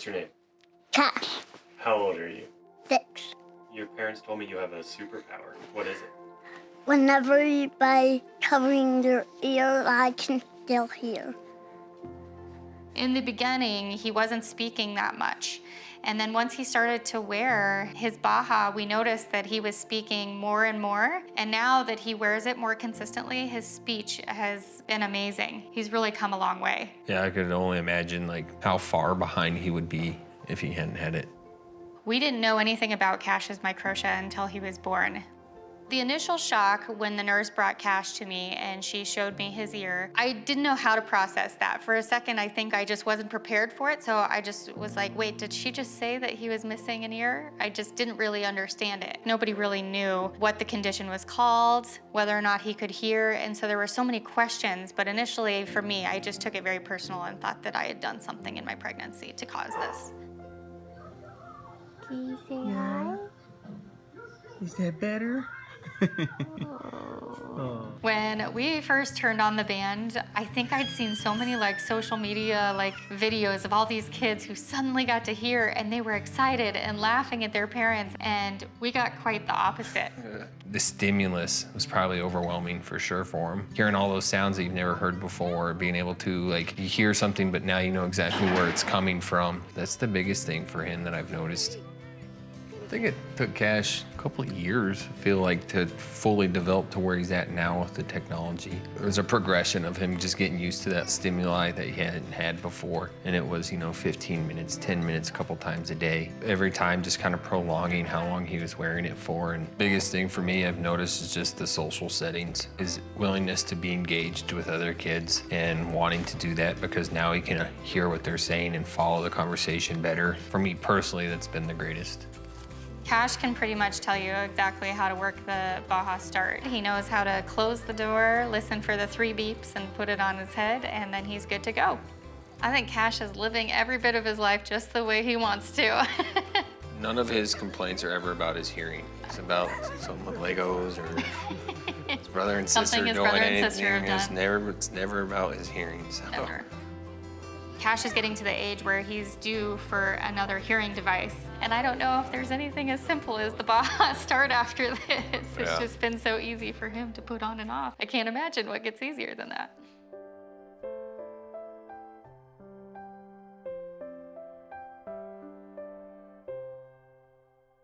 What's your name? Cash. How old are you? 6. Your parents told me you have a superpower. What is it? Whenever by covering your ear, I can still hear. In the beginning, he wasn't speaking that much. And then once he started to wear his Baha, we noticed that he was speaking more and more. And now that he wears it more consistently, his speech has been amazing. He's really come a long way. Yeah, I could only imagine like how far behind he would be if he hadn't had it. We didn't know anything about Cash's microtia until he was born. The initial shock when the nurse brought Cash to me and she showed me his ear, I didn't know how to process that. For a second, I think I just wasn't prepared for it, so I just was like, wait, did she just say that he was missing an ear? I just didn't really understand it. Nobody really knew what the condition was called, whether or not he could hear, and so there were so many questions, but initially, for me, I just took it very personal and thought that I had done something in my pregnancy to cause this. Can you say hi? Is that better? When we first turned on the band, I think I'd seen so many like social media like videos of all these kids who suddenly got to hear and they were excited and laughing at their parents, and we got quite the opposite. The stimulus was probably overwhelming for sure for him. Hearing all those sounds that you've never heard before, being able to like, you hear something but now you know exactly where it's coming from. That's the biggest thing for him that I've noticed. I think it took Cash a couple of years, I feel like, to fully develop to where he's at now with the technology. It was a progression of him just getting used to that stimuli that he hadn't had before. And it was, 15 minutes, 10 minutes, a couple times a day. Every time just kind of prolonging how long he was wearing it for. And biggest thing for me I've noticed is just the social settings, his willingness to be engaged with other kids and wanting to do that because now he can hear what they're saying and follow the conversation better. For me personally, that's been the greatest. Cash can pretty much tell you exactly how to work the Baha Start. He knows how to close the door, listen for the 3 beeps, and put it on his head, and then he's good to go. I think Cash is living every bit of his life just the way he wants to. None of his complaints are ever about his hearing. It's about something with Legos or his brother and sister Something his doing brother and anything. sister have done. It's never about his hearing. So. Never. Cash is getting to the age where he's due for another hearing device. And I don't know if there's anything as simple as the Baha Start after this. It's just been so easy for him to put on and off. I can't imagine what gets easier than that.